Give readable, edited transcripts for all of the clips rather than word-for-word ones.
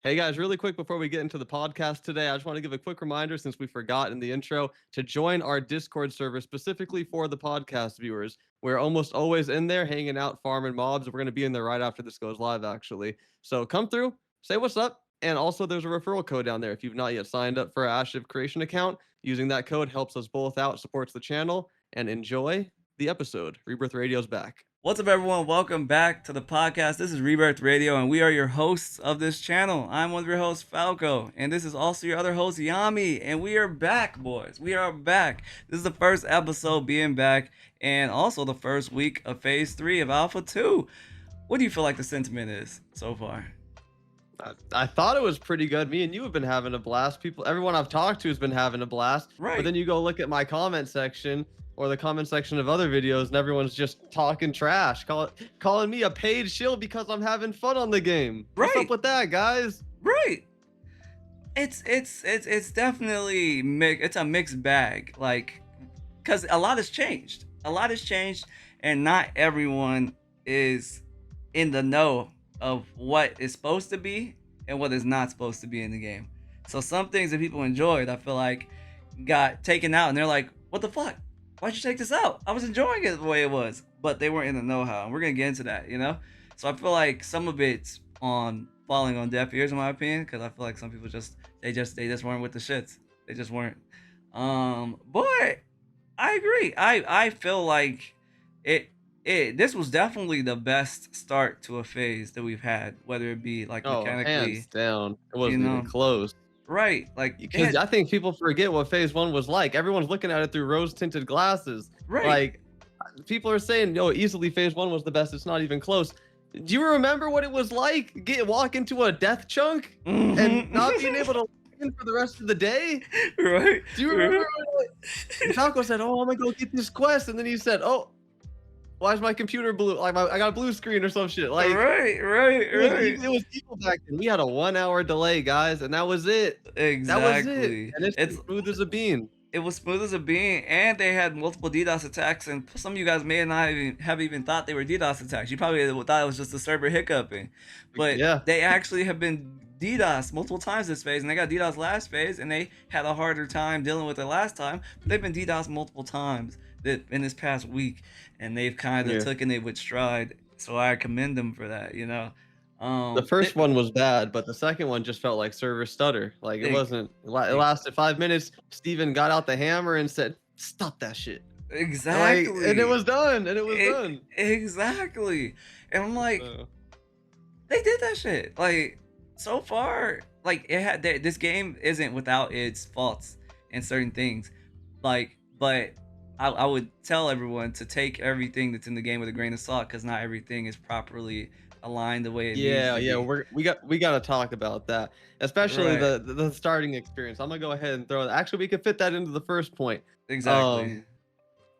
Hey guys, really quick before we get into the podcast today, I just want to give a quick reminder since we forgot in the intro to join our Discord server specifically for the podcast viewers. We're almost always in there hanging out, farming mobs. We're going to be in there right after this goes live, actually. So come through, say what's up. And also, there's a referral code down there. If you've not yet signed up for our Ashiv creation account, using that code helps us both out, supports the channel, and enjoy the episode. Rebirth Radio's back. What's up, everyone? Welcome back to the podcast. This is Rebirth Radio, and we are your hosts of this channel. I'm one of your hosts, Falco, and this is also your other host, Yami, and we are back, boys. We are back. This is the first episode being back, and also the first week of Phase 3 of Alpha 2. What do you feel like the sentiment is so far? I thought it was pretty good. Me and you have been having a blast. Everyone I've talked to has been having a blast. Right. But then you go look at my comment section or the comment section of other videos, and everyone's just talking trash, calling me a paid shill because I'm having fun on the game. Right. What's up with that, guys? Right. It's definitely it's a mixed bag, like, because a lot has changed. And not everyone is in the know of what is supposed to be and what is not supposed to be in the game. So some things that people enjoyed, I feel like, got taken out, and they're like, what the fuck? Why'd you take this out? I was enjoying it the way it was, but they weren't in the know-how, and we're gonna get into that, you know? So I feel like some of it's falling on deaf ears, in my opinion, because I feel like some people they just weren't with the shits. They just weren't. But I agree. I feel like this was definitely the best start to a phase that we've had, whether it be like mechanically. Hands down, it wasn't even close. Right, like, because I think people forget what phase 1 was like. Everyone's looking at it through rose-tinted glasses. Right. Like, people are saying, "No, easily phase 1 was the best." It's not even close. Do you remember what it was like? Walk into a death chunk and not being able to log in for the rest of the day? Right. Do you remember? Falco said, "Oh, I'm gonna go get this quest," and then he said, "Oh, why is my computer blue? Like I got a blue screen or some shit." Like, right. It was evil back then. We had a 1 hour delay, guys, and that was it. Exactly. That was it. And it's smooth as a bean. It was smooth as a bean, and they had multiple DDoS attacks, and some of you guys may not have even thought they were DDoS attacks. You probably thought it was just the server hiccuping, but yeah, they actually have been DDoS multiple times this phase, and they got DDoS last phase, and they had a harder time dealing with it last time, but they've been DDoS multiple times in this past week, and they've kind of taken it with stride, so I commend them for that, you know. The first one was bad, but the second one just felt like server stutter. Like, it wasn't. It lasted 5 minutes. Steven got out the hammer and said, "Stop that shit." Exactly. Like, and it was done. Done. Exactly. And I'm like, they did that shit. Like, so far, like, this game isn't without its faults and certain things. Like, but I would tell everyone to take everything that's in the game with a grain of salt, because not everything is properly aligned the way it needs to be. We got to talk about that, especially the starting experience. I'm gonna go ahead and throw it. Actually, we could fit that into the first point. Exactly.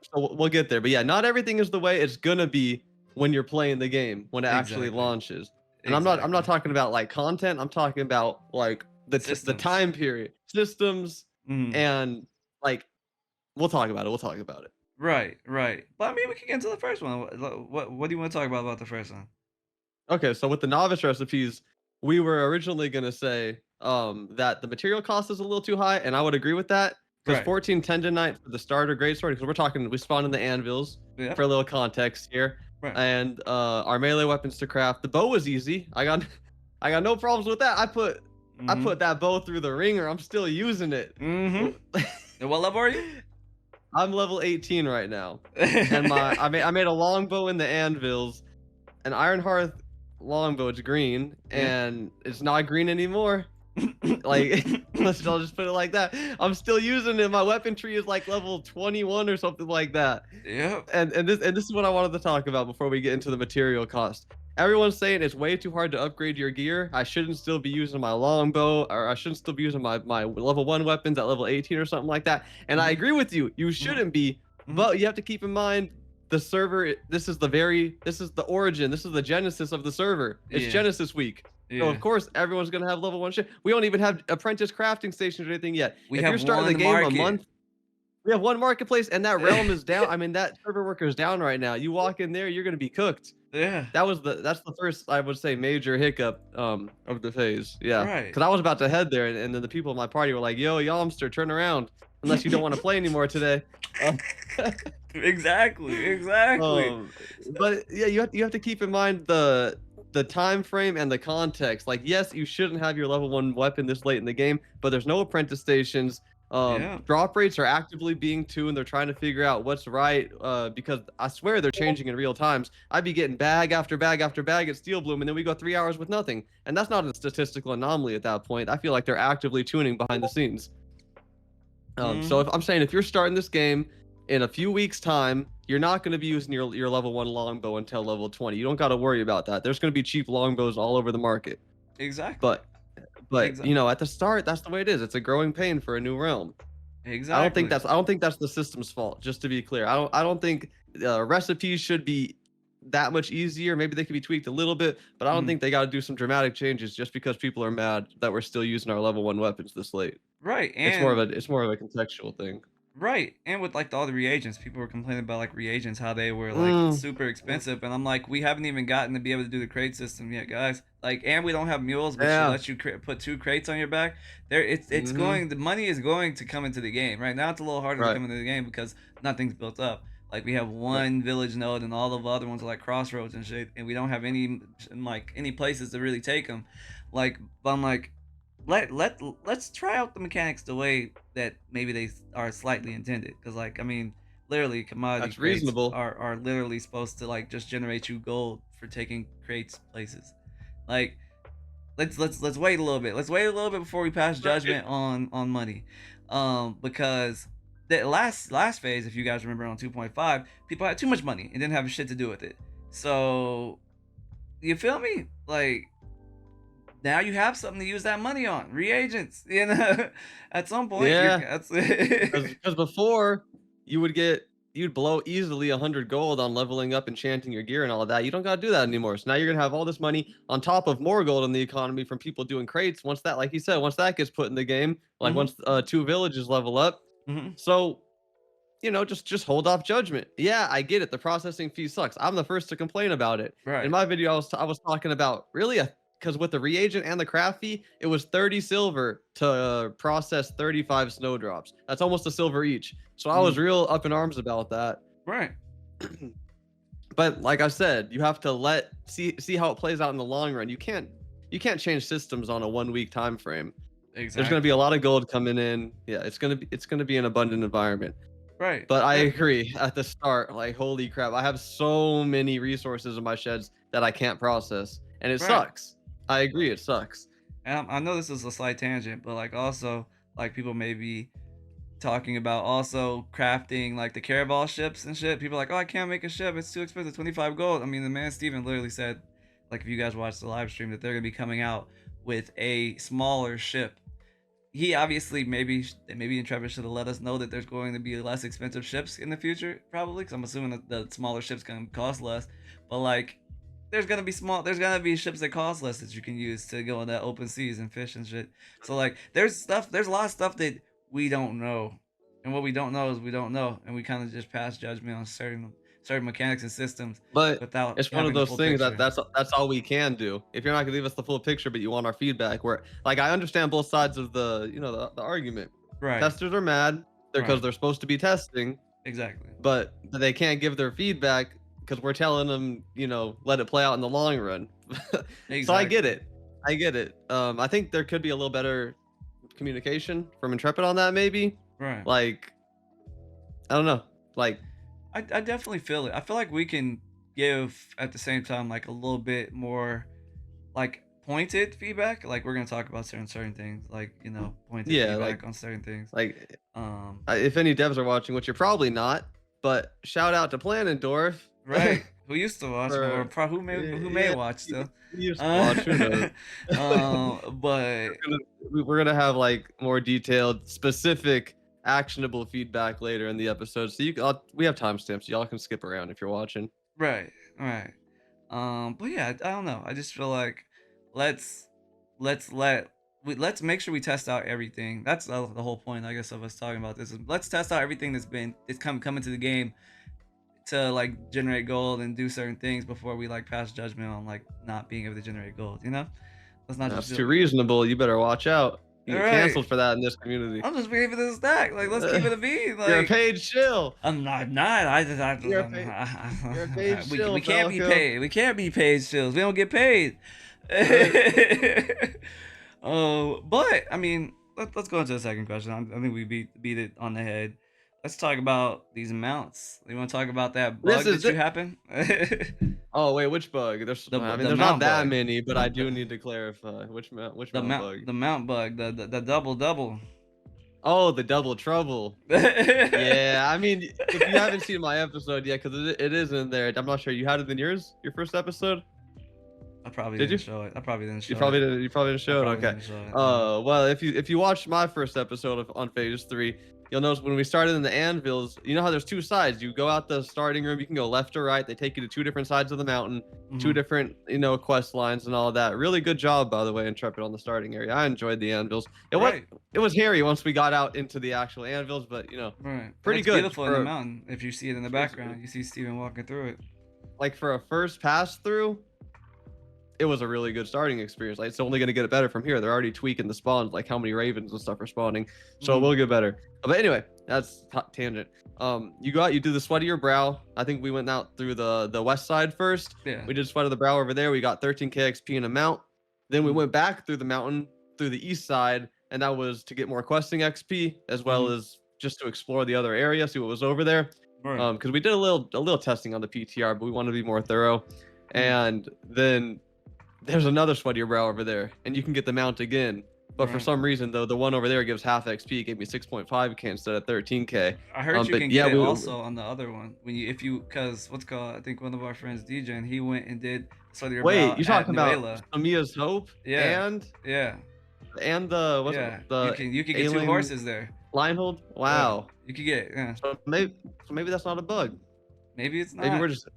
So we'll get there, but yeah, not everything is the way it's gonna be when you're playing the game, when it actually launches. And I'm not talking about like content. I'm talking about like the time period, systems, and like, we'll talk about it. Right. But I mean, we can get into the first one. What do you want to talk about the first one? Okay, so with the novice recipes, we were originally gonna say that the material cost is a little too high, and I would agree with that. Because 14 tendonite for the starter greatsword, because we spawned in the anvils for a little context here. Right. And our melee weapons to craft. The bow was easy. I got no problems with that. I put that bow through the ringer. I'm still using it. And what level are you? I'm level 18 right now. And I made a longbow in the anvils. An Ironhearth longbow, it's green, and it's not green anymore. Like, I'll just put it like that. I'm still using it. My weapon tree is like level 21 or something like that. Yeah. And this is what I wanted to talk about before we get into the material cost. Everyone's saying it's way too hard to upgrade your gear. I shouldn't still be using my longbow, or I shouldn't still be using my level 1 weapons at level 18 or something like that. And I agree with you. You shouldn't be, but you have to keep in mind the server. This is the origin. This is the genesis of the server. It's Genesis week. So of course everyone's gonna have level 1 shit. We don't even have apprentice crafting stations or anything yet. If you're starting the game a month, we have one marketplace, and that realm is down. I mean, that server worker is down right now. You walk in there, you're gonna be cooked. Yeah. That's the first, I would say, major hiccup of the phase. Yeah, Right. because I was about to head there, and then the people in my party were like, "Yo, Yamster, turn around, unless you don't want to play anymore today." Uh, Exactly. Exactly. um, but yeah, you have to keep in mind the time frame and the context. Like, yes, you shouldn't have your level 1 weapon this late in the game, but there's no apprentice stations. Yeah. Drop rates are actively being tuned. They're trying to figure out what's right, because I swear they're changing in real times. I'd be getting bag after bag after bag at Steel Bloom, and then we go 3 hours with nothing. And that's not a statistical anomaly at that point. I feel like they're actively tuning behind the scenes. So Mhm. if I'm saying, if you're starting this game in a few weeks' time, you're not going to be using your level 1 longbow until level 20. You don't got to worry about that. There's going to be cheap longbows all over the market. Exactly. But Exactly. at the start, that's the way it is. It's a growing pain for a new realm. Exactly. I don't think that's the system's fault. Just to be clear, I don't think recipes should be that much easier. Maybe they could be tweaked a little bit, but I don't Mhm. think they got to do some dramatic changes just because people are mad that we're still using our level 1 weapons this late. Right. It's more of a contextual thing. Right, and with like all the reagents, people were complaining about like reagents, how they were like Mm, super expensive, and I'm like, we haven't even gotten to be able to do the crate system yet, guys. Like, and we don't have mules, which yeah. lets you put 2 crates on your back. It's Mhm. going, the money is going to come into the game. Right now, it's a little harder to Right. come into the game because nothing's built up. Like we have Right. one village node, and all of the other ones are like crossroads and shit, and we don't have any any places to really take them. Like, but I'm like, let's try out the mechanics the way that maybe they are slightly intended, because like, I mean, literally commodity That's crates reasonable. are literally supposed to like just generate you gold for taking crates places. Like, let's wait a little bit, before we pass Right. judgment on money, because the last phase, if you guys remember, on 2.5, people had too much money and didn't have shit to do with it. So you feel me? Like, now you have something to use that money on, reagents, you know. At some point you're Yeah. that's Because before you'd blow easily 100 gold on leveling up, enchanting your gear, and all of that. You don't gotta do that anymore. So now you're gonna have all this money on top of more gold in the economy from people doing crates. Once that, like you said, once that gets put in the game, like Mhm, once 2 villages level up. mhm. So just hold off judgment. Yeah, I get it. The processing fee sucks. I'm the first to complain about it. In Right. my video, I was talking about, really, because with the reagent and the craft fee, it was 30 silver to process 35 snowdrops. That's almost a silver each. So I was Mm. real up in arms about that. Right. But like I said, you have to see how it plays out in the long run. You can't change systems on a 1 week time frame. There's going to be a Exactly. lot of gold coming in. Yeah, it's going to be an abundant environment. Right. But I Yeah. agree, at the start, like, holy crap, I have so many resources in my sheds that I can't process, and it Right. sucks. I agree, it sucks. And I know this is a slight tangent, but like also, like, people may be talking about also crafting like the caravel ships and shit. People are like, oh, I can't make a ship, it's too expensive, 25 gold. I mean, the man Steven literally said, like, if you guys watch the live stream, that they're gonna be coming out with a smaller ship. He obviously, maybe Intrepid should have let us know that there's going to be less expensive ships in the future, probably, because I'm assuming that the smaller ships can cost less. But like, there's gonna be ships that cost less that you can use to go in that open seas and fish and shit. So like, there's a lot of stuff that we don't know, and what we don't know is we don't know, and we kind of just pass judgment on certain mechanics and systems But without it's one of having the those full things that picture. that's all we can do. If you're not gonna give us the full picture, but you want our feedback, where, like, I understand both sides of the argument. Right. Testers are mad, because Right. they're supposed to be testing, Exactly. but they can't give their feedback because we're telling them, let it play out in the long run. So I get Exactly. it. I get it. I think there could be a little better communication from Intrepid on that, maybe. Right. Like, I don't know. Like, I definitely feel it. I feel like we can give at the same time like a little bit more like pointed feedback. Like, we're gonna talk about certain things, like, pointed yeah, feedback on certain things. like Um, if any devs are watching, which you're probably not, but shout out to Planendorf. right. Who used to watch, or For who may yeah, watch he still. he used to Uh, watch. Who knows? but gonna we're gonna have, like, more detailed, specific, actionable feedback later in the episode. So we have timestamps. So y'all can skip around if you're watching. right, right. But yeah, I don't know. I just feel like let's let's let let's make sure we test out everything. That's the whole point, I guess, of us talking about this. Is let's test out everything that's coming to the game to like generate gold and do certain things before we like pass judgment on like not being able to generate gold. You know, let's not just That's do too it. reasonable. You better watch out. You All get right. canceled for that in this community. I'm just waiting for this stack. Like, let's keep it a beat. You're a Like, paid shill. I'm not. I just, You're a paid. You're a paid shill, we can't be Falco. paid. We can't be paid shills. We don't get paid. But I mean, let's go into the second question. I think we beat it on the head. Let's talk about these mounts. You want to talk about that bug that you happened? Oh wait, which bug? There's The there's mount not that bug. many, but I do need to clarify which mount bug. The mount bug. The double. Oh, the double trouble. Yeah, I mean, if you haven't seen my episode yet, because it is in there. I'm not sure you had it in your first episode. I probably Did didn't you? show it. I probably didn't show You probably it. didn't. You probably didn't show it. Probably Okay. didn't show it. Well, if you watched my first episode on phase 3, you'll notice when we started in the anvils, you know how there's 2 sides. You go out the starting room, you can go left or right. They take you to 2 different sides of the mountain, 2 different quest lines and all that. Really good job, by the way, Intrepid, on the starting area. I enjoyed the anvils. It was hairy once we got out into the actual anvils, but pretty good. Beautiful in the mountain. If you see it in the background, you see Steven walking through it. Like for a first pass through, it was a really good starting experience. Like, it's only going to get better from here. They're already tweaking the spawns, like how many ravens and stuff are spawning, so it will get better. But anyway, that's tangent. You go out, you do the sweat of your brow. I think we went out through the west side first. Yeah. We did sweat of the brow over there. We got 13k XP in a mount. Then we went back through the mountain through the east side, and that was to get more questing XP as well as just to explore the other area, see what was over there. Because we did a little testing on the PTR, but we wanted to be more thorough. And then there's another sweat of your brow over there, and you can get the mount again. But for some reason, though, the one over there gives half XP. It gave me 6.5k instead of 13k. I heard you can get it also on the other one because I think one of our friends DJ, and he went and did sweat of your brow. Wait, you're talking about Amia's Hope? Yeah. And the you can get 2 horses there. Linehold? Wow. You could get So maybe that's not a bug. Maybe it's not.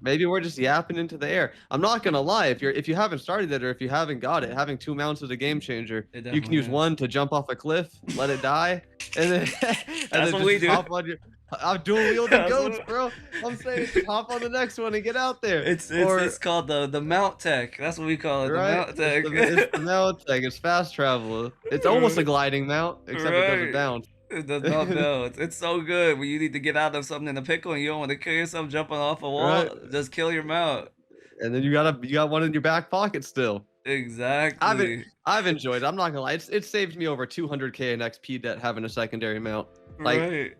Maybe we're just yapping into the air. I'm not gonna lie, if you haven't started it or if you haven't got it, having 2 mounts is a game changer. You can use one to jump off a cliff, let it die, and then that's what we do. I'm dual wielding goats, bro. I'm saying just hop on the next one and get out there. It's called the mount tech. That's what we call it. Right? The mount tech. It's the mount tech. It's fast travel. It's almost a gliding mount, except it doesn't bounce. It does not bounce. It's so good when you need to get out of something in a pickle and you don't want to kill yourself jumping off a wall. Right. Just kill your mount. And then you got one in your back pocket still. Exactly. I've enjoyed it. I'm not gonna lie. It saved me over 200k in XP debt having a secondary mount. Like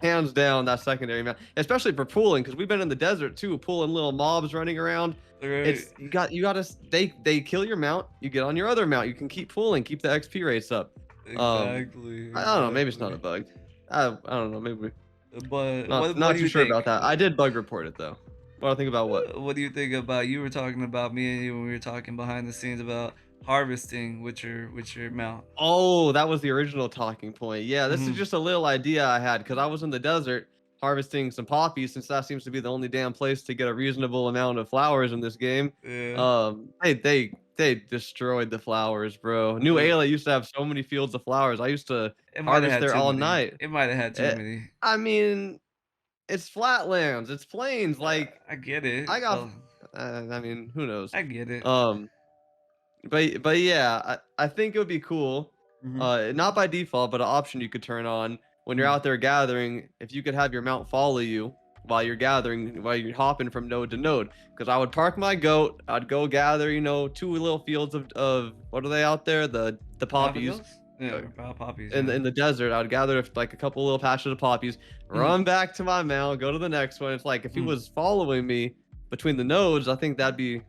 hands down, that secondary mount, especially for pooling, because we've been in the desert too, pooling little mobs running around. It's you gotta they kill your mount, you get on your other mount, you can keep pooling, keep the XP rates up. Exactly. I don't know, maybe it's not a bug. I don't know, maybe. But not too sure about that. I did bug report it though. What do I think about what? What do you think about? You were talking about me and you when we were talking behind the scenes about harvesting with your mount. Oh, that was the original talking point. Yeah, this is just a little idea I had because I was in the desert harvesting some poppies, since that seems to be the only damn place to get a reasonable amount of flowers in this game. Yeah. They destroyed the flowers, bro. New Ayla used to have so many fields of flowers. I used to harvest there all night. It might have had too many. I mean, it's flatlands, it's plains. Like I get it. I mean, who knows? I get it. But yeah, I think it would be cool. Not by default, but an option you could turn on when you're out there gathering. If you could have your mount follow you while you're gathering, while you're hopping from node to node. Because I would park my goat, I'd go gather, 2 little fields of what are they out there? The poppies. Yeah, poppies. In the desert, I would gather like a couple little patches of poppies, run back to my mount, go to the next one. It's like if he was following me between the nodes, I think that'd be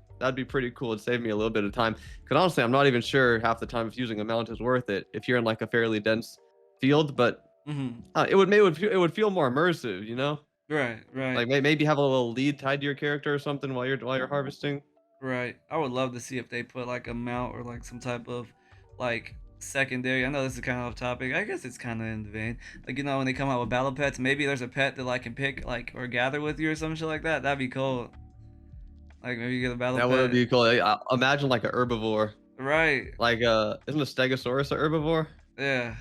pretty cool. It'd save me a little bit of time. Because honestly, I'm not even sure half the time if using a mount is worth it if you're in like a fairly dense field. But it would feel more immersive, Right. Like maybe have a little lead tied to your character or something while you're harvesting. Right. I would love to see if they put like a mount or like some type of like secondary. I know this is kind of off topic. I guess it's kind of in the vein. Like when they come out with battle pets, maybe there's a pet that like can pick like or gather with you or some shit like that. That'd be cool. Like maybe you get a battle pet. That would be cool. Imagine like a herbivore. Right. Like isn't a stegosaurus a herbivore? Yeah.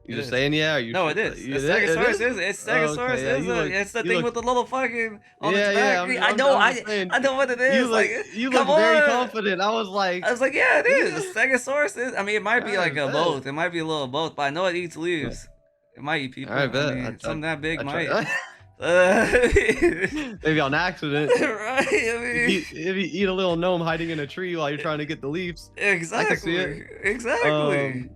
You It just is. saying yeah? Or you No, should, it is. it A Stegosaurus is. It's Oh, Stegosaurus okay, yeah, is a. It's the you thing look, with the little fucking on its yeah, back. yeah. I know. I'm just saying. I know what it You is. look, Like, you come look very on. confident. I was like, I was like, yeah, it is. A Stegosaurus is. I mean, it might be like I a bet. both. It might be a little of both, but I know it eats leaves. It might eat people. I I bet. mean, something that big I might. try. Maybe on accident. Right? I mean, If you eat a little gnome hiding in a tree while you're trying to get the leaves, I can see it. Exactly.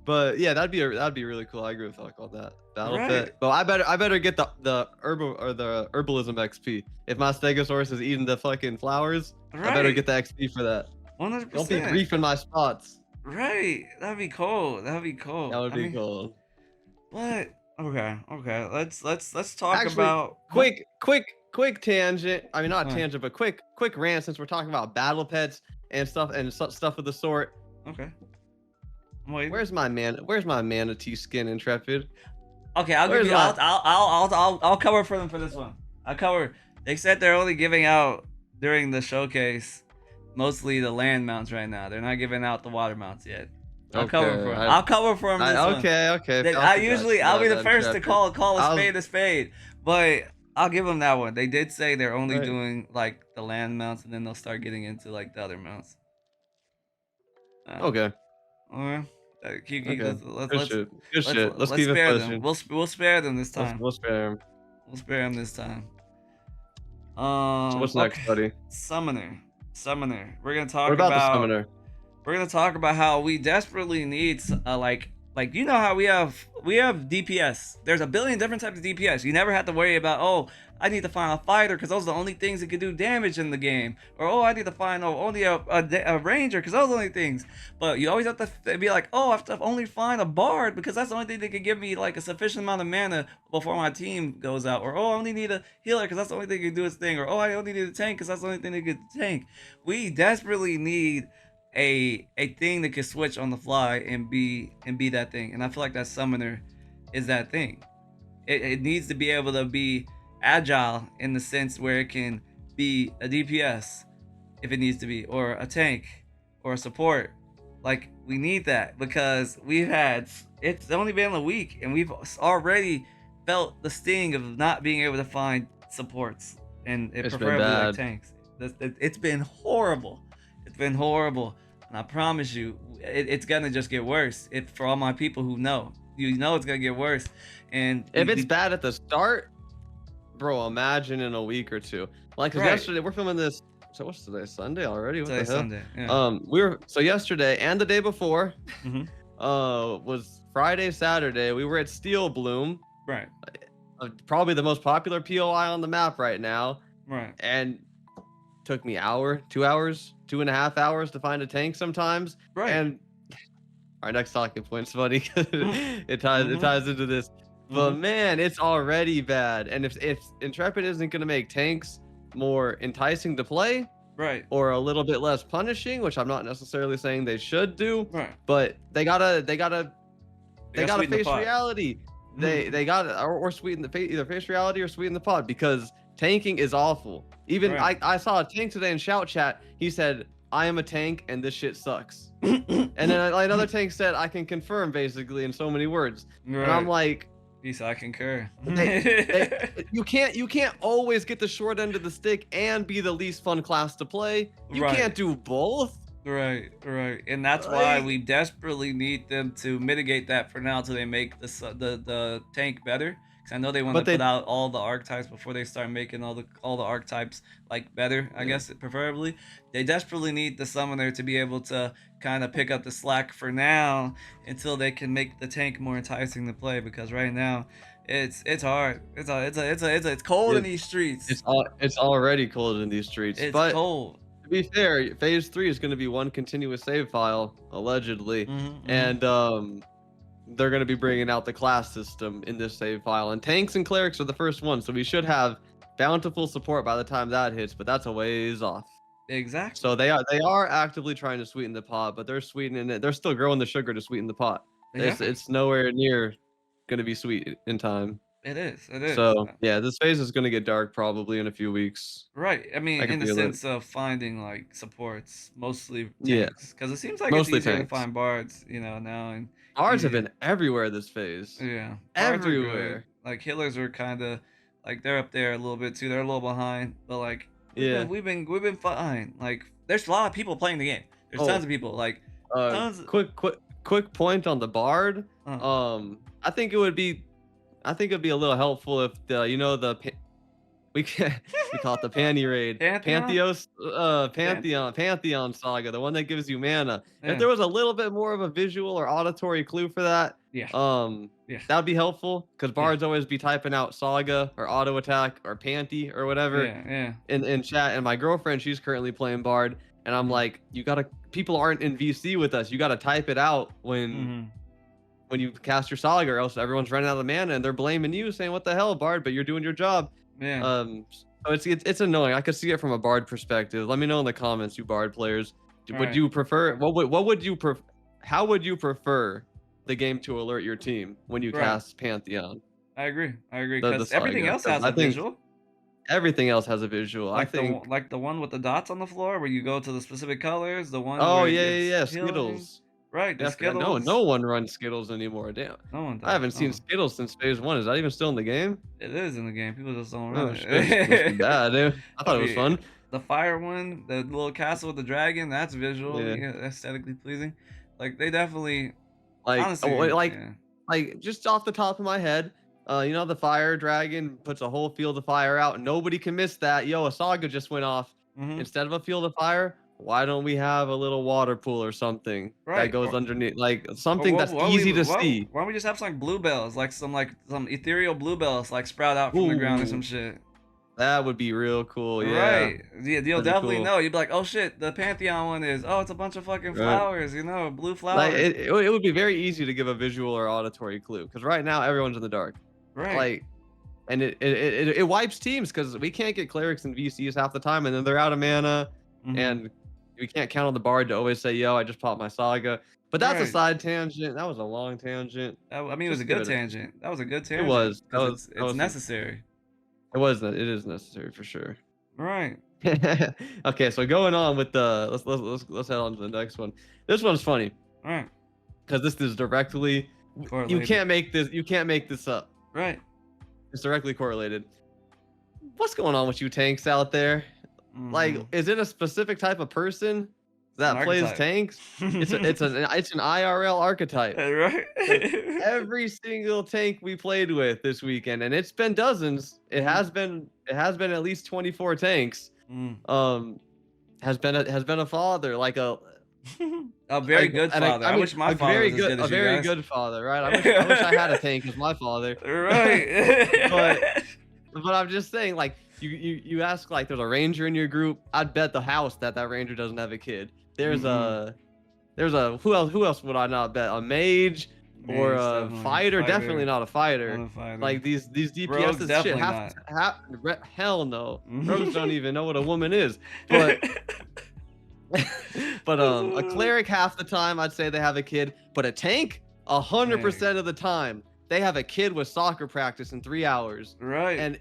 But yeah, that'd be really cool. I agree with Huck on that battle Right. pit. But I better get the herbal or the herbalism XP. If my Stegosaurus is eating the fucking flowers, I better Right. get the XP for that. 100%. Don't be griefing my spots. Right. That'd be cool. That'd be cool. That would be cool. But okay. Let's talk Actually, about quick tangent. I mean, not Huh. tangent, but quick rant since we're talking about battle pets and stuff stuff of the sort. Okay. I'm waiting. Where's my manatee skin, Intrepid? Okay, I'll give where's you. my- I'll cover for them for this one. I'll cover. They said they're only giving out during the showcase, mostly the land mounts right now. They're not giving out the water mounts yet. I'll cover for them. I'll cover for them this one. Okay. I'll be the first to call a I'll- spade a spade, but I'll give them that one. They did say they're only Right. doing like the land mounts, and then they'll start getting into like the other mounts. Okay. Alright. Okay. Let's Good shit. Let's keep it spare pushing. them. We'll spare them this time. We'll spare him. We'll spare them this time. So what's next, Okay. buddy? Summoner. We're gonna talk What about the summoner? We're gonna talk about how we desperately need like you know how we have DPS. There's a billion different types of DPS. You never have to worry about, oh, I need to find a fighter because those are the only things that can do damage in the game, or oh, I need to find only a ranger because those are the only things. But you always have to be like, oh, I have to only find a bard because that's the only thing that can give me like a sufficient amount of mana before my team goes out, or oh, I only need a healer because that's the only thing that can do its thing, or oh, I only need a tank because that's the only thing that can tank. We desperately need a thing that can switch on the fly and be that thing, and I feel like that summoner is that thing. It needs to be able to be agile in the sense where it can be a DPS if it needs to be, or a tank, or a support. Like, we need that because it's only been a week and we've already felt the sting of not being able to find supports, and preferably like tanks. It's been horrible. And I promise you, it's gonna just get worse. For all my people who know, it's gonna get worse. And if it's bad at the start, bro, imagine in a week or two. Like, cause yesterday we're filming this. So what's today? Sunday already? What the hell? Sunday. Yeah. So yesterday and the day before, Mhm. was Friday, Saturday. We were at Steel Bloom. Right. Probably the most popular POI on the map right now. Right. And took me 2.5 hours to find a tank sometimes. Right. And our next talking point's funny because it ties into this. But man, it's already bad. And if Intrepid isn't gonna make tanks more enticing to play, right, or a little bit less punishing, which I'm not necessarily saying they should do, right, but they gotta face the reality. They gotta or sweeten the either face reality or sweeten the pot, because tanking is awful. Even I saw a tank today in shout chat. He said, I am a tank and this shit sucks. And then another tank said, I can confirm, basically, in so many words. Right. And I'm like, peace, I concur. you can't always get the short end of the stick and be the least fun class to play. You can't do both. Right. And that's why we desperately need them to mitigate that for now until they make the tank better. Because I know they want to put out all the archetypes before they start making all the archetypes like better, I guess, preferably. They desperately need the summoner to be able to kind of pick up the slack for now until they can make the tank more enticing to play, because right now it's hard. It's cold in these streets. It's already cold in these streets. It's cold. To be fair, phase 3 is going to be one continuous save file, allegedly. And they're going to be bringing out the class system in this save file, and tanks and clerics are the first ones, so we should have bountiful support by the time that hits, but that's a ways off. Exactly. So they are actively trying to sweeten the pot, but they're sweetening it. They're still growing the sugar to sweeten the pot. It's nowhere near going to be sweet in time. It is. It is. So yeah, this phase is gonna get dark probably in a few weeks. Right. I mean, I can in the feel it. sense of finding like supports, mostly Yeah, tanks, because it seems like it's mostly easier to tanks. find bards, now, and Ours have easier. been everywhere this phase. Yeah, bards are good. Everywhere. Like healers are kind of like they're up there a little bit too. They're a little behind, but like Yeah. we've been fine. Like there's a lot of people playing the game. There's tons Oh, of people. Like uh, tons. quick point on the bard. Uh, I think it would be, I think it'd be a little helpful if we can we call it the panty raid, Pantheon. Pantheon saga, the one that gives you mana. If Yeah. there was a little bit more of a visual or auditory clue for that, Yeah. Yeah. that would be helpful because Yeah. bards always be typing out saga or auto attack or panty or whatever Yeah. Yeah. in chat. And my girlfriend, she's currently playing bard, and I'm Mhm. like, people aren't in VC with us. You gotta type it out Mhm. when you cast your saga, or else everyone's running out of mana and they're blaming you, saying, "What the hell, bard? But you're doing your job." Yeah. So it's annoying. I could see it from a bard perspective. Let me know in the comments, you bard players. Would Alright. you prefer what would you how would you prefer the game to alert your team when you Right. cast Pantheon? I agree. The Because everything saga, else 'cause has I a think visual. everything else has a visual. I Like think. the one with the dots on the floor where you go to the specific colors, the one Oh where yeah, it's yeah, healing. Skittles. Right, the Yeah, I forgot. No, Skittles. no one runs Skittles anymore. Damn, No one I does. haven't seen No. Skittles since phase one. Is that even still in the game? It is in the game. People just don't Oh run shit, must be it. bad, dude. I thought it was fun. The fire one, the little castle with the dragon, that's visual, Yeah. yeah, aesthetically pleasing. Like they definitely, Like, honestly, yeah. like just off the top of my head, the fire dragon puts a whole field of fire out. Nobody can miss that. Yo, a saga just went off. Hmm. Instead of a field of fire, why don't we have a little water pool or something that Right. goes Or, underneath, like or something that's easy to see? why don't we just have some like bluebells, like some ethereal bluebells, like sprout out from the ground or some Ooh, shit. that would be real cool. Yeah, Right. Yeah, you'll that'd be definitely cool. know. You'd be like, oh shit, the Pantheon one is, oh, it's a bunch of fucking Right. flowers, blue Like flowers. it would be very easy to give a visual or auditory clue because right now everyone's in the dark. Right. Like, and it wipes teams because we can't get clerics and VCs half the time, and then they're out of mana, Mhm. and we can't count on the bard to always say, "Yo, I just popped my saga." But that's a Right. side tangent. That was a long tangent. I mean, it was a Just give good it. tangent. That was a good It tangent was. That because was. That it's was. necessary. It was. It is necessary for sure. Right. Okay, so going on with the let's head on to the next one. This one's funny Right. because this is directly. You Correlated. can't make this. You can't make this up. Right. It's directly correlated. What's going on with you tanks out there? Like, Mhm. is it a specific type of person that An plays archetype. tanks? It's an IRL archetype. Right. Every single tank we played with this weekend, and it's been dozens. It has been at least 24 tanks. Mm. Has been a father, like a A very like, good and father. I mean, wish my a father very was as good a as you very guys. good father, right? I wish I had a tank as my father. Right. But I'm just saying, like, you ask, like, there's a ranger in your group. I'd bet the house that ranger doesn't have a kid. There's a who else would I not bet? A mage or Mage, a definitely. fighter? Definitely not a fighter. Not a fighter. Like these Rogues, DPS shit. definitely Hell no. Rogues don't even know what a woman is. But but a cleric half the time I'd say they have a kid. But a tank 100% of the time they have a kid with soccer practice in 3 hours. Right. And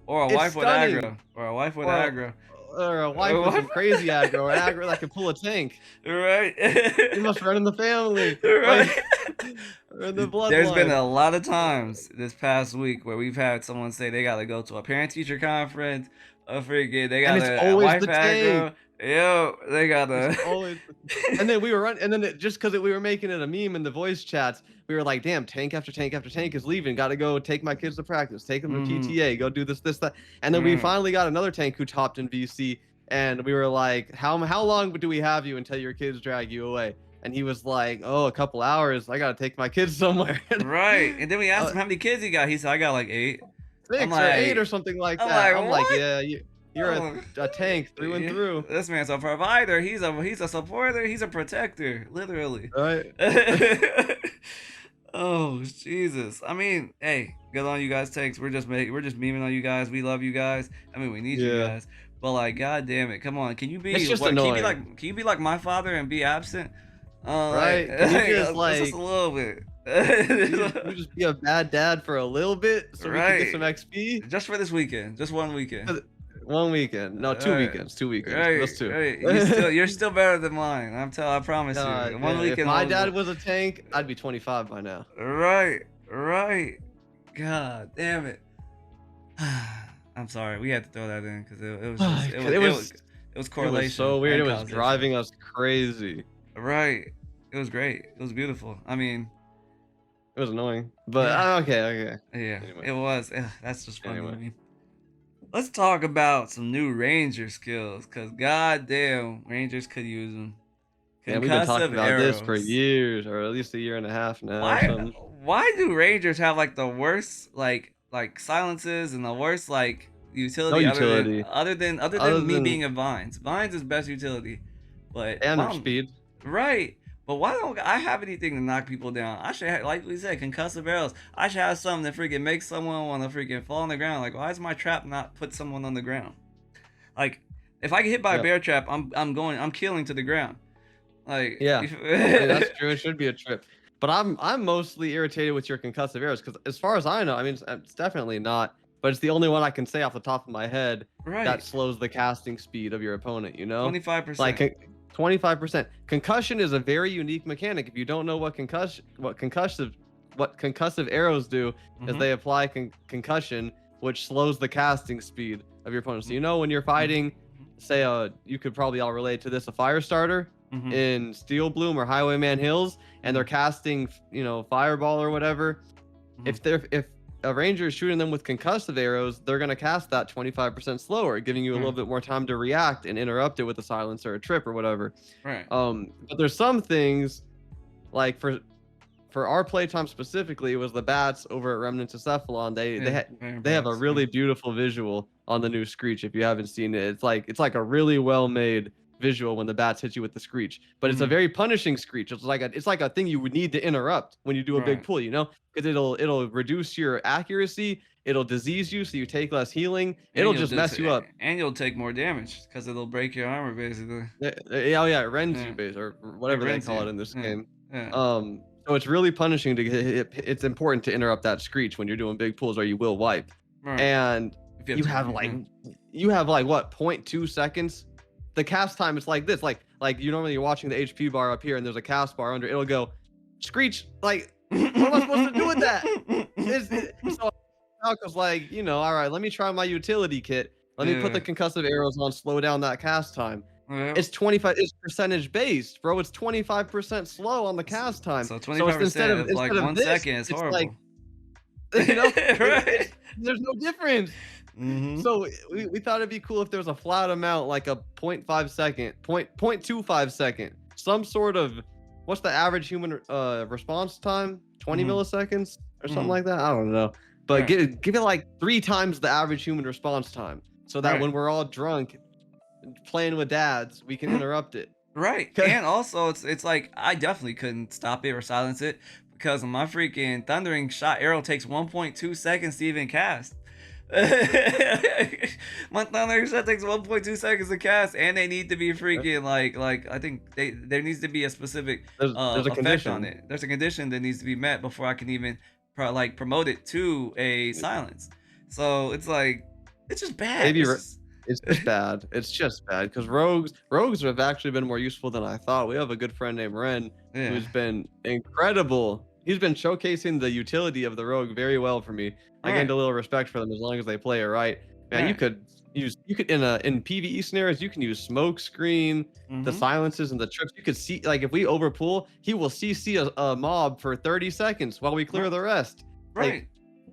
Or a it's wife with stunning. aggro. Or a wife with Or- aggro. Or a wife with some crazy aggro, or aggro that can pull a tank. Right. You must run in the family. Right. Or in the bloodline. There's been a lot of times this past week where we've had someone say they gotta go to a parent-teacher conference, a freaking they And got it's a always wife the aggro. tank. Yo, they gotta. It's always, and then we were running, and then just because we were making it a meme in the voice chats, we were like, "Damn, tank after tank after tank is leaving. Got to go take my kids to practice, take them to Mhm. PTA, go do this, that." And then we Mm. finally got another tank who topped in VC, and we were like, "How long do we have you until your kids drag you away?" And he was like, "Oh, a couple hours. I gotta take my kids somewhere." Right. And then we asked him how many kids he got. He said, I got like 8. 6 I'm or 8 like- or something like I'm that. like, I'm like, what? yeah, you're Oh, a tank through and yeah. through, This man's a provider. He's a supporter. He's a protector, literally. right? Oh Jesus! I mean, hey, good on you guys. Takes. We're just memeing on you guys. We love you guys. I mean, we need you Yeah. guys. But like, god damn it, come on. Can you be? It's just Can you be annoying. like? Can you be like my father and be absent? Right. Like, Can you just, just like- a little bit. You just be a bad dad for a little bit so we could get Right. some XP. Just for this weekend. Just one weekend. 1 weekend. No, 2 Right. weekends. 2 weekends. Right. Just 2. Right. You're still better than mine. I promise you. One If weekend my will dad was a tank, I'd be 25 by now. Right. Right. God damn it. I'm sorry. We had to throw that in because it was just it was correlation. It was so weird. It and was causation. driving us crazy. Right. It was great. It was beautiful. I mean, It was annoying, but okay. yeah, Anyway. it was. That's just funny to Anyway. me. Let's talk about some new Ranger skills, cause goddamn, Rangers could use them. Yeah, we've been talking Concussive about this for arrows. years, or at least a year and a half now. Or something. Why do Rangers have like the worst like silences and the worst like utility? No utility. Other than me being a Vines. Vines is best utility, but And their speed. right. But why don't I have anything to knock people down? I should have, like we said, concussive arrows. I should have something that freaking makes someone want to freaking fall on the ground. Like, why is my trap not put someone on the ground? Like, if I get hit by a bear trap, I'm killing to the ground. Like, Yeah, that's true. It should be a trip. But I'm mostly irritated with your concussive arrows because, as far as I know, I mean, it's definitely not. But it's the only one I can say off the top of my head that slows the casting speed of your opponent. You know, 25%. Like 25%. Concussion is a very unique mechanic. If you don't know what concussive arrows do, is they apply concussion, which slows the casting speed of your opponent. So you know when you're fighting, say you could probably all relate to this, a fire starter in Steel Bloom or Highwayman Hills, and they're casting, fireball or whatever. If a ranger is shooting them with concussive arrows, they're going to cast that 25% slower, giving you a little bit more time to react and interrupt it with a silence or a trip or whatever. Right. But there's some things, like for our playtime specifically, it was the bats over at Remnants of Cephalon. They have a really beautiful visual on the new Screech. If you haven't seen it, it's like a really well made visual when the bats hit you with the Screech, but it's a very punishing Screech. It's like a thing you would need to interrupt when you do a big pull, because it'll reduce your accuracy, it'll disease you so you take less healing, it'll just mess you up, and you'll take more damage because it'll break your armor basically. It rends you base or whatever they call it in this game. So it's really punishing to get it's important to interrupt that Screech when you're doing big pulls or you will wipe. And you have like what, 0.2 seconds. The cast time is like this, like you're watching the HP bar up here and there's a cast bar under, it'll go Screech, like what am I supposed to do with that? So because all right, let me try my utility kit, let me put the concussive arrows on, slow down that cast time. It's 25, it's percentage based, bro. It's 25% slow on the cast time. So 25% instead of 1 second is horrible. Like, right? There's no difference. So we thought it'd be cool if there was a flat amount, like a 0.5 second, 0.25 second, some sort of, what's the average human response time? 20 milliseconds or something like that. I don't know, but give it like 3 times the average human response time, so that when we're all drunk playing with dads, we can interrupt it. Right. And also it's like I definitely couldn't stop it or silence it because my freaking thundering shot arrow takes 1.2 seconds to even cast. My thunder shot takes 1.2 seconds to cast, and they need to be freaking like I think there needs to be a specific there's a effect condition on it. There's a condition that needs to be met before I can even promote it to a silence. So it's like it's just bad. It's just bad. It's just bad because rogues have actually been more useful than I thought. We have a good friend named Ren who's been incredible. He's been showcasing the utility of the rogue very well for me. I gained a little respect for them as long as they play it right. Man, you could in PvE scenarios, you can use smoke screen, the silences and the trips. You could see, like, if we overpull, he will CC a mob for 30 seconds while we clear the rest. Right. Like,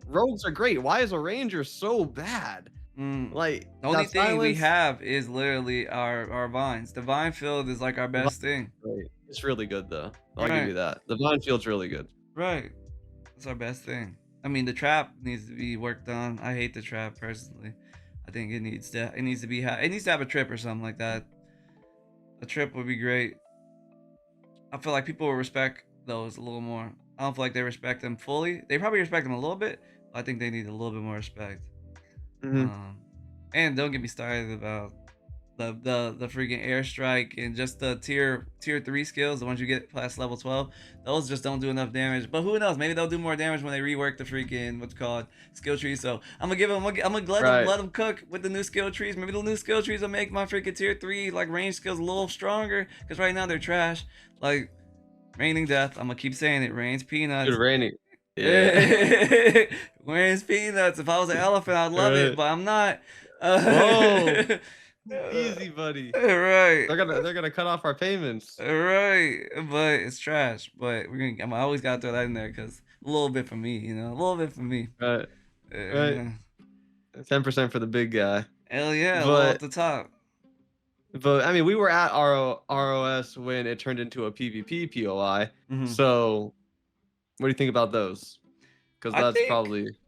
rogues are great. Why is a ranger so bad? Like, the only thing we have is literally our vines. The vine field is like our best thing. Right. It's really good though. I'll give you that. The vine field's really good. Right. It's our best thing. I mean, the trap needs to be worked on. I hate the trap personally. I think it needs to have a trip or something like that. A trip would be great. I feel like people will respect those a little more. I don't feel like they respect them fully. They probably respect them a little bit, but I think they need a little bit more respect. And don't get me started about the freaking airstrike and just the tier 3 skills, the ones you get past level 12, those just don't do enough damage. But who knows? Maybe they'll do more damage when they rework the freaking what's called skill tree. So I'm gonna let them cook with the new skill trees. Maybe the new skill trees will make my freaking tier 3 like range skills a little stronger, because right now they're trash. Like raining death. I'm gonna keep saying it. Rains peanuts. Dude, raining. Yeah. Rains peanuts. If I was an elephant, I'd love it, but I'm not. Whoa. Easy, buddy. Right. They're gonna cut off our payments. Right. But it's trash. But I always gotta throw that in there because a little bit for me, a little bit for me. Right. 10% for the big guy. Hell yeah, but at the top. But I mean, we were at ROS when it turned into a PvP POI. Mm-hmm. So, what do you think about those? Because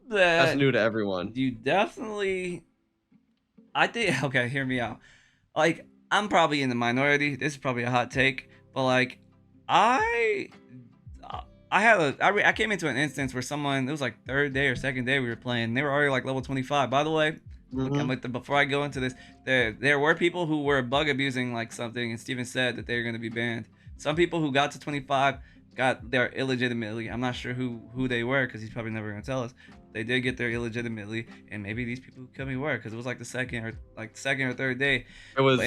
that's new to everyone. You definitely. I think, okay, hear me out. Like, I'm probably in the minority. This is probably a hot take, but like, I came into an instance where someone, it was like third day or second day we were playing. They were already like level 25. By the way, before I go into this, there were people who were bug abusing like something, and Steven said that they're going to be banned. Some people who got to 25 got there illegitimately. I'm not sure who they were, because he's probably never going to tell us. They did get there illegitimately, and maybe these people who come in were, because it was like the second or third day. It was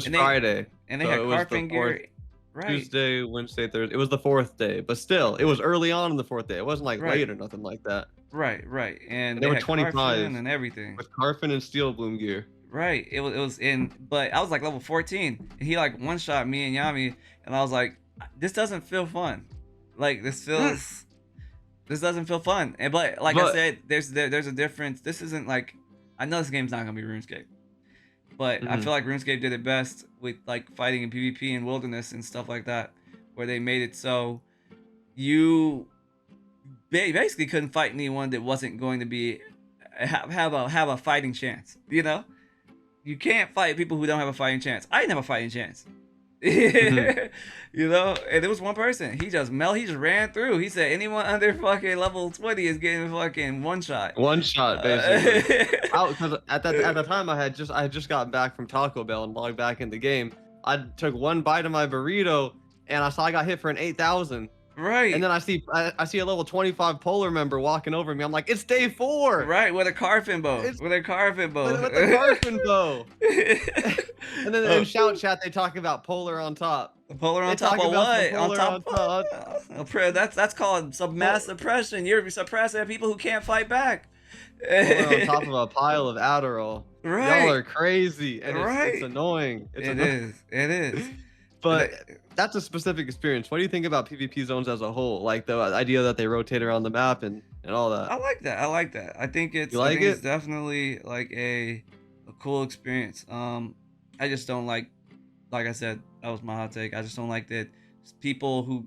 Friday, and they had carping gear. Right. Tuesday, Wednesday, Thursday. It was the fourth day, but still, it was early on in the fourth day. It wasn't like late or nothing like that. Right. And they were 25 and everything with Carfin and Steel Bloom gear. Right. It was in, but I was like level 14, and he like one shot me and Yami, and I was like, this doesn't feel fun. Like this doesn't feel fun. But I said, there's a difference. This isn't like, I know this game's not gonna be RuneScape, but I feel like RuneScape did it best with like fighting in PvP and wilderness and stuff like that, where they made it so you basically couldn't fight anyone that wasn't going to be have a fighting chance. You can't fight people who don't have a fighting chance. I didn't have a fighting chance. And there was one person. He just ran through. He said anyone under fucking level 20 is getting fucking one shot. One shot, basically. Because at the time I had just gotten back from Taco Bell and logged back in the game. I took one bite of my burrito and I saw I got hit for an 8,000. Right. And then I see a level 25 polar member walking over me. I'm like, it's day 4. Right, with a carfin bow. With a carfin bow. And then in shout chat they talk about polar on top. Polar on top of what? On top. That's called some mass suppression. You're suppressing people who can't fight back. Polar on top of a pile of Adderall. Right. Y'all are crazy, and it's annoying. It is. But that's a specific experience. What do you think about PvP zones as a whole? Like the idea that they rotate around the map and all that. I like that. I think it's it's definitely like a cool experience. I just don't like I said, that was my hot take. I just don't like that people who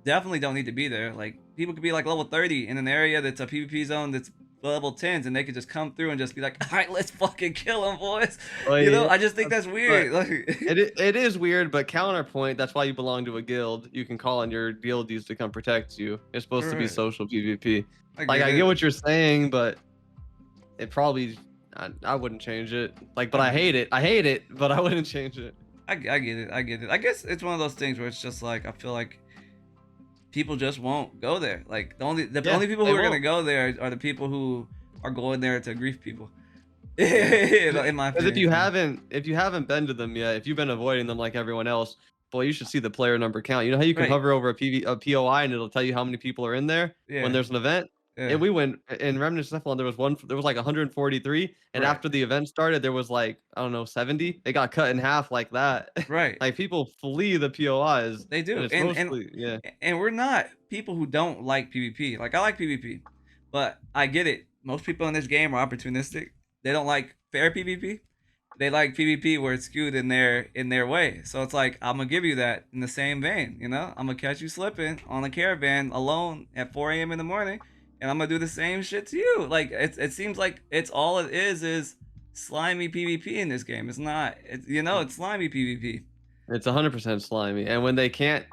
definitely don't need to be there. Like people could be like level 30 in an area that's a PvP zone that's level 10s, and they could just come through and just be like, all right, let's fucking kill them, boys. I just think that's weird. It is weird, but counterpoint, that's why you belong to a guild. You can call on your guildies to come protect you. It's supposed to be social PvP. I get what you're saying, but it probably, I wouldn't change it. But I hate it, but I wouldn't change it. I get it. I guess it's one of those things where it's just like, I feel like people just won't go there. Like the only people who are gonna go there are the people who are going there to grief people. In my opinion. Because if you haven't been to them yet, if you've been avoiding them like everyone else, boy, you should see the player number count. You know how you can hover over a POI and it'll tell you how many people are in there when there's an event? Yeah. And we went in Remnant Cephalon, there was like 143, and after the event started, there was like, I don't know, 70. It got cut in half like that. Right. Like people flee the POIs. They do. And we're not people who don't like PvP. Like I like PvP, but I get it. Most people in this game are opportunistic. They don't like fair PvP. They like PvP where it's skewed in their way. So it's like, I'm gonna give you that in the same vein. I'm gonna catch you slipping on a caravan alone at 4 a.m. in the morning. And I'm gonna do the same shit to you. Like it seems like it's all it is slimy PvP in this game. It's not. It's slimy PvP. It's 100% slimy. And when they can't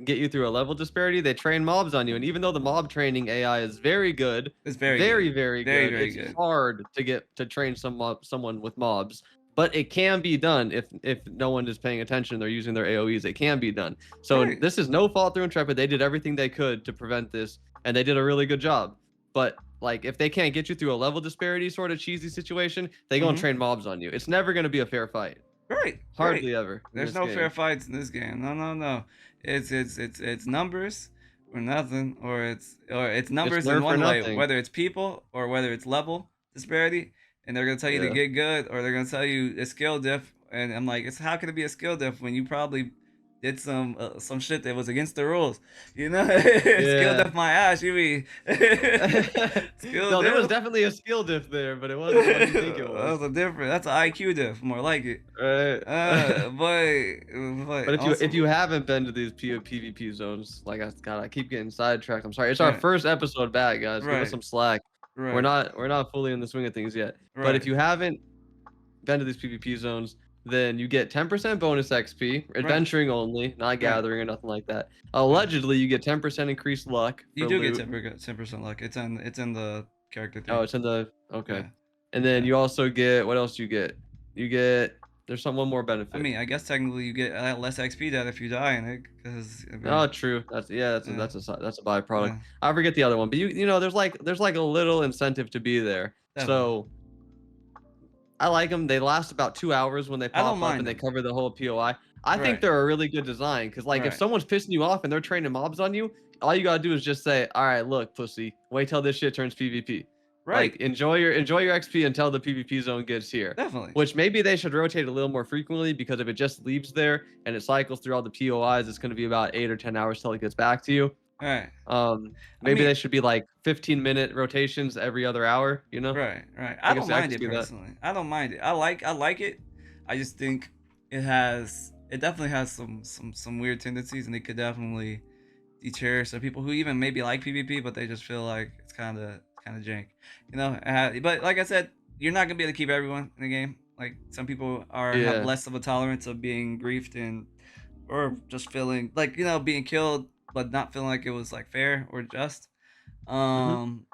get you through a level disparity, they train mobs on you. And even though the mob training AI is very good, it's very good. Very It's hard to train someone with mobs. but it can be done if no one is paying attention. They're using their AoEs. It can be done. So Right. this is no fault through Intrepid. They did everything they could to prevent this, and they did a really good job. But like, if they can't get you through a level disparity sort of cheesy situation, they go and Mm-hmm. train mobs on you. It's never going to be a fair fight. Right. Right. Hardly ever in There's this no fair game. fights in this game. No, no, no. It's numbers or nothing, or it's numbers in nerf or one way, nothing. whether it's people or whether it's level disparity, and they're gonna tell you to Yeah. get good, or they're gonna tell you a skill diff, and I'm like, it's how can it be a skill diff when you probably did some shit that was against the rules, you know? Skill Yeah. diff my ass, you mean? Skill No, there was diff. definitely a skill diff there, but it wasn't what you think it was. That's an IQ diff, more like it. Right. But But also, if you haven't been to these PvP zones, like I keep getting sidetracked. I'm sorry. It's our right, first episode back, guys. Give us right, some slack. We're right, not fully in the swing of things yet. But if right, you haven't been to these PvP zones, then you get 10% bonus XP, right, adventuring only, not right. gathering or nothing like that. Right. Allegedly, you get 10% increased luck You for do loot. get 10% luck. It's in the character Oh, thing. it's in the okay. Yeah. And then Yeah. you also get what else you get? You get there's one more benefit. I mean, I guess technically you get less XP that if you die in it, because I mean, Oh, true. That's yeah, that's a byproduct. yeah, I forget the other one, but you know there's like a little incentive to be there. definitely. So I like them. They last about 2 hours when they I don't pop up mind and they them. cover the whole POI. I think Right, they're a really good design because like if right, someone's pissing you off and they're training mobs on you, all you gotta do is just say, "All right, look, pussy, wait till this shit turns PvP." Like right. enjoy your XP until the PvP zone gets here. Definitely. Which maybe they should rotate a little more frequently because if it just leaves there and it cycles through all the POIs, it's going to be about 8 or 10 hours till it gets back to you. Right. I Maybe mean, they should be like 15-minute rotations every other hour, you know? right, right. I I guess don't I mind could it see that. personally. I don't mind it. I like it. I just think it definitely has some weird tendencies, and it could definitely deter some people who even maybe like PvP, but they just feel like it's kind of jank, you know. But like I said, you're not gonna be able to keep everyone in the game. Like some people have Yeah. less of a tolerance of being griefed and or just feeling like being killed, but not feeling like it was like fair or just. Hmm. Um,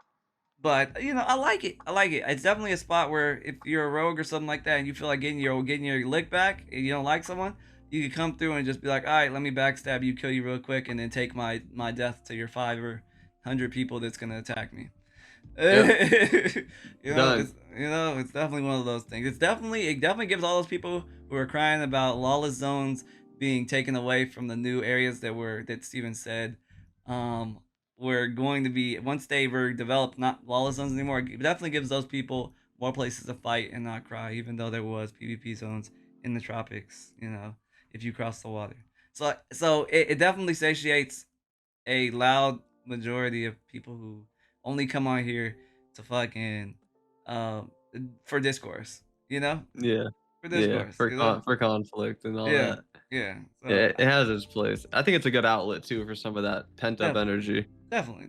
but I like it. I like it. It's definitely a spot where if you're a rogue or something like that, and you feel like getting your lick back, and you don't like someone, you can come through and just be like, all right, let me backstab you, kill you real quick, and then take my death to your 5 or 100 people that's gonna attack me. Yep. Done. It's definitely one of those things. It definitely gives all those people who are crying about lawless zones being taken away from the new areas that Steven said were going to be once they were developed, not lawless zones anymore. It definitely gives those people more places to fight and not cry, even though there was PvP zones in the tropics, if you cross the water. So it definitely satiates a loud majority of people who only come on here to fucking um for discourse, Yeah. for Yeah. discourse, For conflict and all yeah, that. yeah. Yeah, So it has its place. I think it's a good outlet too for some of that pent up definitely, energy. definitely,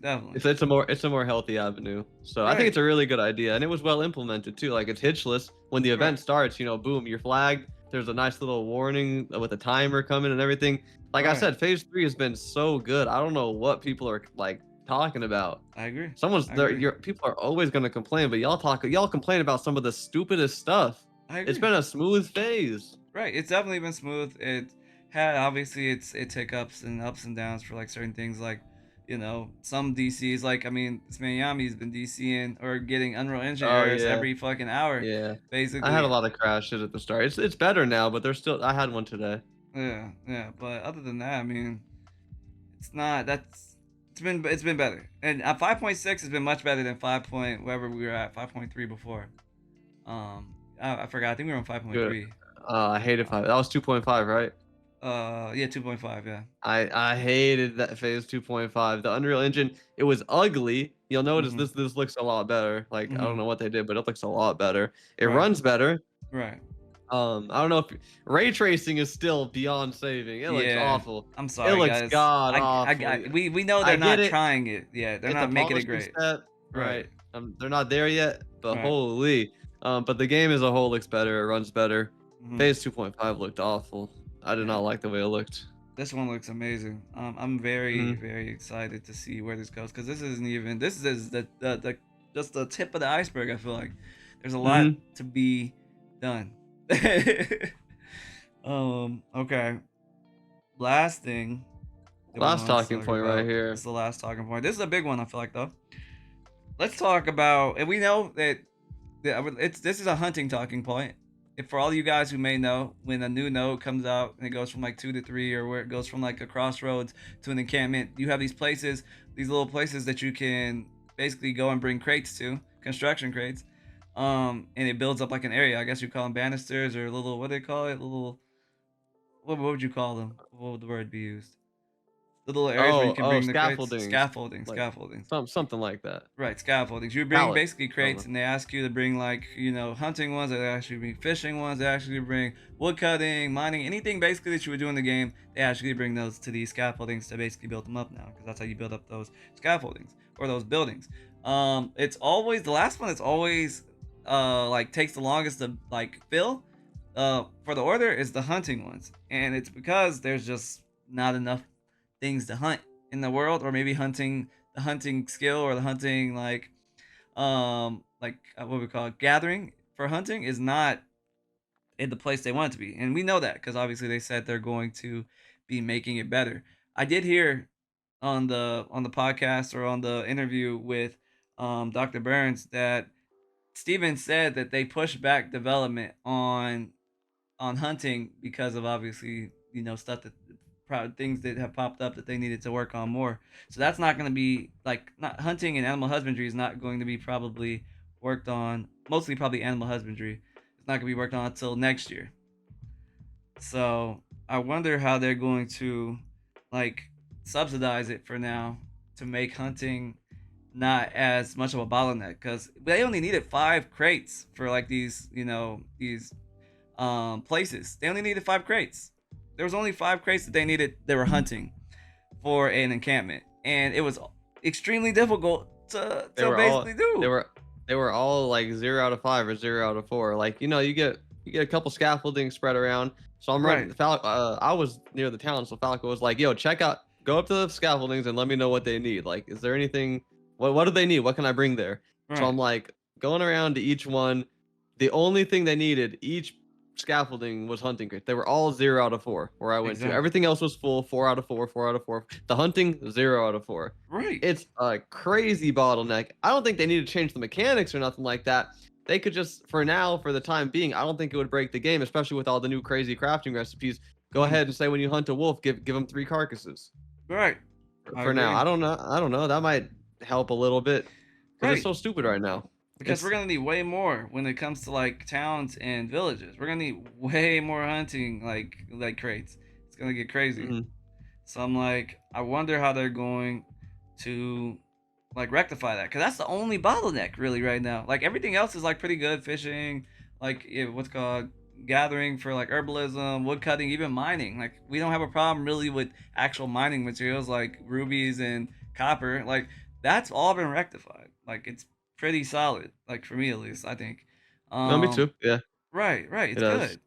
It's a more healthy avenue. So I think right, it's a really good idea, and it was well implemented too. Like it's hitchless. When the right, event starts, boom, you're flagged. There's a nice little warning with a timer coming and everything. Like I right. said, phase 3 has been so good. I don't know what people are like talking about. I agree. Someone's I there. agree. People are always gonna complain, but y'all complain about some of the stupidest stuff. I It's agree. been a smooth phase. Right. It's definitely been smooth. It had obviously its hiccups and ups and downs for like certain things like some DCs like I mean this man Yami's been DCing or getting Unreal Engine Oh errors yeah, every fucking hour yeah. I had a basically. lot of crashes at the start. It's better now, but there's still. I had one today. Yeah, yeah. But other than that, I mean, it's not. It's been better, and 5.6 has been much better than 5 point wherever we were at 5.3 before. I forgot. I think we were on Good. 5.3. I hated 5. That was 2.5, right? Yeah, 2.5. Yeah. I hated that phase 2.5. The Unreal Engine, it was ugly. You'll notice Mhm. this looks a lot better. Like I don't Mhm. know what they did, but it looks a lot better. It Right. runs better. Right. I don't know if ray tracing is still beyond saving. It looks Yeah. awful. I'm It sorry, looks guys. god awful. We know I they're get not it. trying it yet. They're It's a not making it polishing great. step, Right. right? They're not there yet, but Right. holy. But the game as a whole looks better. It runs better. Mhm. Phase 2.5 looked awful. I did Yeah. not like the way it looked. This one looks amazing. I'm very, Hmm. very excited to see where this goes because this is the just the tip of the iceberg. I feel like there's a lot Hmm. to be done. Okay. Last thing that we Last want to talking talk point right about. This here. is the last talking point. This is a big one, I feel like, though. Let's talk about, and we know that this is a hunting talking point. If for all you guys who may know, when a new node comes out and it goes from like 2 to 3, or where it goes from like a crossroads to an encampment, you have these places, these little places that you can basically go and bring crates to, construction crates. And it builds up like an area. I guess you call them banisters or little, what do they call it? Little, what would you call them? What would the word be used? The little areas where you can Oh, bring the crates. scaffoldings, like Scaffoldings. something like that. Right, scaffoldings. You bring Pallets. basically I don't crates, know. and they ask you to bring like hunting ones. They actually bring fishing ones. They actually bring wood cutting, mining, anything basically that you would do in the game. They actually bring those to these scaffoldings to basically build them up now, because that's how you build up those scaffoldings or those buildings. It's always the last one. It's always like takes the longest to like fill. For the order is the hunting ones, and it's because there's just not enough things to hunt in the world, or maybe hunting the hunting skill, or the hunting what we call it, gathering for hunting is not in the place they want it to be. And we know that because obviously they said they're going to be making it better. I did hear on the podcast, or on the interview with Dr. Burns, that Steven said that they pushed back development on hunting because of obviously stuff that things that have popped up that they needed to work on more. So that's not going to be like, not hunting, and animal husbandry is not going to be probably worked on, mostly probably animal husbandry. It's not going to be worked on until next year. So I wonder how they're going to like subsidize it for now to make hunting not as much of a bottleneck, because they only needed 5 crates for like these places. They only needed 5 crates. There was only 5 crates that they needed. They were hunting for an encampment, and it was extremely difficult They to were all basically do. they were all like 0 out of 5 or 0 out of 4. Like you get a couple scaffolding spread around. So I'm Right, running. I was near the town, so Falco was like, "Yo, go up to the scaffoldings and let me know what they need. Like, is there anything? What do they need? What can I bring there?" So right, I'm like going around to each one. The only thing they needed, each scaffolding, was hunting crates. They were all 0 out of 4 where I went to. exactly. Everything else was full, 4 out of 4, 4 out of 4. The hunting, 0 out of 4. Right, It's a crazy bottleneck. I don't think they need to change the mechanics or nothing like that. They could just, for now, for the time being, I don't think it would break the game, especially with all the new crazy crafting recipes. Go hmm ahead and say when you hunt a wolf, give them 3 carcasses. right. I For now, agree. I don't know. I don't know. That might help a little bit because it's Right, so stupid right now. because we're It's gonna need way more when it comes to like towns and villages. We're gonna need way more hunting like crates. It's gonna get crazy. mhm. So I'm like, I wonder how they're going to like rectify that, because that's the only bottleneck really right now. Like everything else is like pretty good. Fishing, like what's called gathering for like herbalism, wood cutting, even mining. Like we don't have a problem really with actual mining materials like rubies and copper. Like that's all been rectified. Like it's pretty solid. Like for me at least, I think. No, me too. Um, Yeah, right, it it's does. good.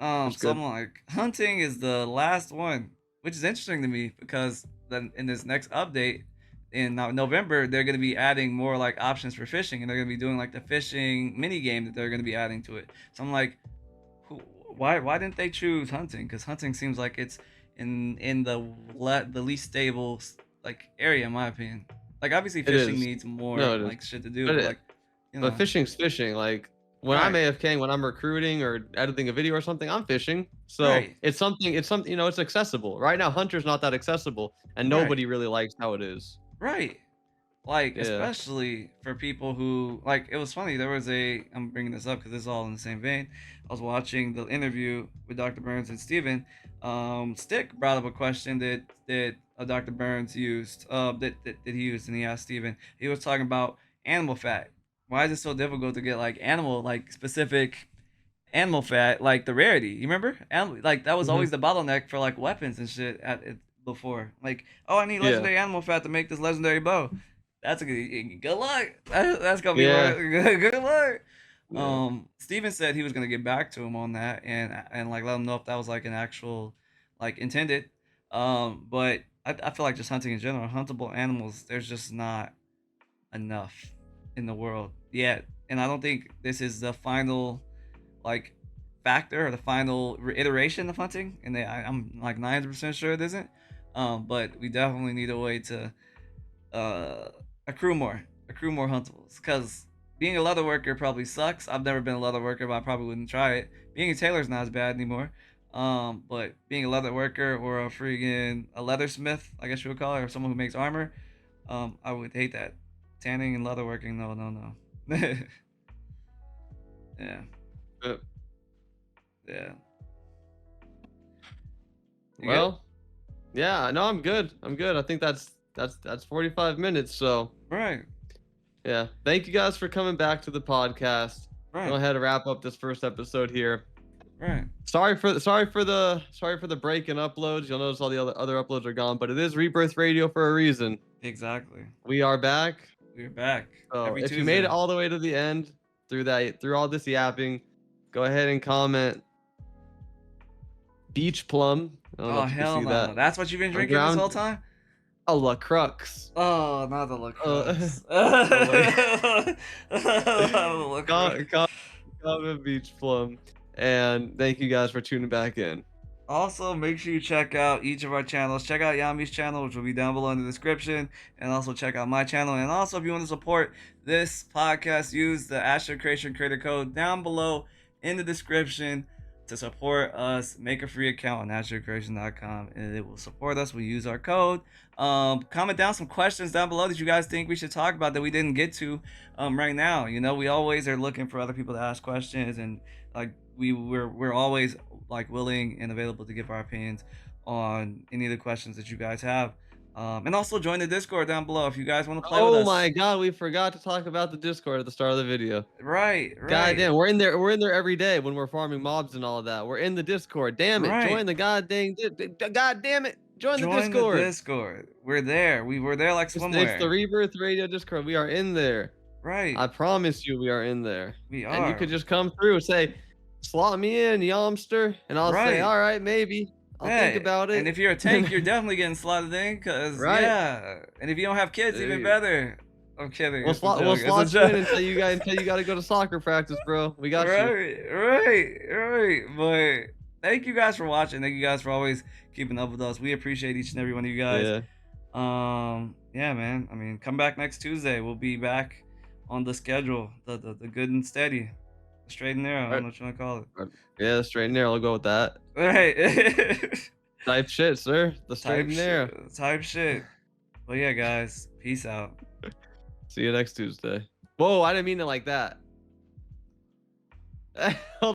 It's So good. I'm like, hunting is the last one, which is interesting to me because then in this next update in November, they're going to be adding more like options for fishing, and they're going to be doing like the fishing mini game that they're going to be adding to it. So I'm like, who, why didn't they choose hunting? Because hunting seems like it's in the least stable like area in my opinion. Like obviously It fishing is. needs more No, it is. like shit to do, But but it, like but fishing's fishing. Like when I'm right, AFK, when I'm recruiting or editing a video or something, I'm fishing. So right, it's something. It's something. It's accessible. Right now, Hunter's not that accessible, and right, nobody really likes how it is. right. Like Yeah. especially for people who like, it was funny, there was a, I'm bringing this up because it's all in the same vein. I was watching the interview with Dr. Burns and Steven. Stick brought up a question that Dr. Burns used, that he used, and he asked Steven. He was talking about animal fat. Why is it so difficult to get like animal, like specific animal fat, like the rarity? You remember animal, like that was Hmm. always the bottleneck for like weapons and shit at it before. Like, oh, I need Yeah. legendary animal fat to make this legendary bow. That's a good luck. That's gonna be Yeah. good luck. Yeah. Steven said he was gonna get back to him on that, and like let him know if that was like an actual like intended. But I feel like just hunting in general, huntable animals, there's just not enough in the world yet, and I don't think this is the final like factor or the final iteration of hunting, and I'm like 90% sure it isn't. But we definitely need a way to accrue more huntables, because being a leather worker probably sucks. I've never been a leather worker, but I probably wouldn't try it. Being a tailor's not as bad anymore. But being a leather worker or a leathersmith, I guess you would call it, or someone who makes armor, I would hate that. Tanning and leatherworking, no. Yeah, Uh, yeah. You good? Well, yeah, no, I'm good. I think that's 45 minutes. So Right, yeah, thank you guys for coming back to the podcast. Go right, ahead and wrap up this first episode here. right. Sorry for the break in uploads. You'll notice all the other uploads are gone, but it is Rebirth Radio for a reason. Exactly. We are back. We're back So every if Tuesday. you made it all the way to the end through all this yapping, go ahead and comment beach plum. I don't know Oh if you can hell see no! that. That's what you've been drinking this whole time? A La Crux. Oh, not the LaCroix. Comment beach plum. And thank you guys for tuning back in. Also, make sure you check out each of our channels. Check out Yami's channel, which will be down below in the description. And also check out my channel. And also, if you want to support this podcast, use the Astro Creation creator code down below in the description to support us. Make a free account on astrocreation.com and it will support us. We use our code. Comment down some questions down below that you guys think we should talk about that we didn't get to right now. You know, we always are looking for other people to ask questions, and like we're always like willing and available to give our opinions on any of the questions that you guys have. And also join the Discord down below if you guys want to play with us. Oh my god, we forgot to talk about the Discord at the start of the video. Right. God damn, we're in there every day when we're farming mobs and all of that. We're in the Discord. Damn it. Right. Join the god damn it. Join the Join Discord. the Discord. We're there. We were there like somewhere. It's the Rebirth Radio Discord. We are in there. Right. I promise you we are in there. We are. And you could just come through and say, slot me in, Yomster. And I'll say, all right, maybe. I'll think about it. And if you're a tank, you're definitely getting slotted in, because yeah. And if you don't have kids, even better. I'm kidding. We'll slot you in until you got to go to soccer practice, bro. We got you. Right. But thank you guys for watching. Thank you guys for always keeping up with us. We appreciate each and every one of you guys. Yeah, man. I mean, come back next Tuesday. We'll be back on the schedule. The good and steady. The straight and narrow. I don't know what you want to call it. Yeah, the straight and narrow. I'll go with that. Right. Type shit, sir. The straight and narrow. Type shit. Well, yeah, guys. Peace out. See you next Tuesday. Whoa, I didn't mean it like that.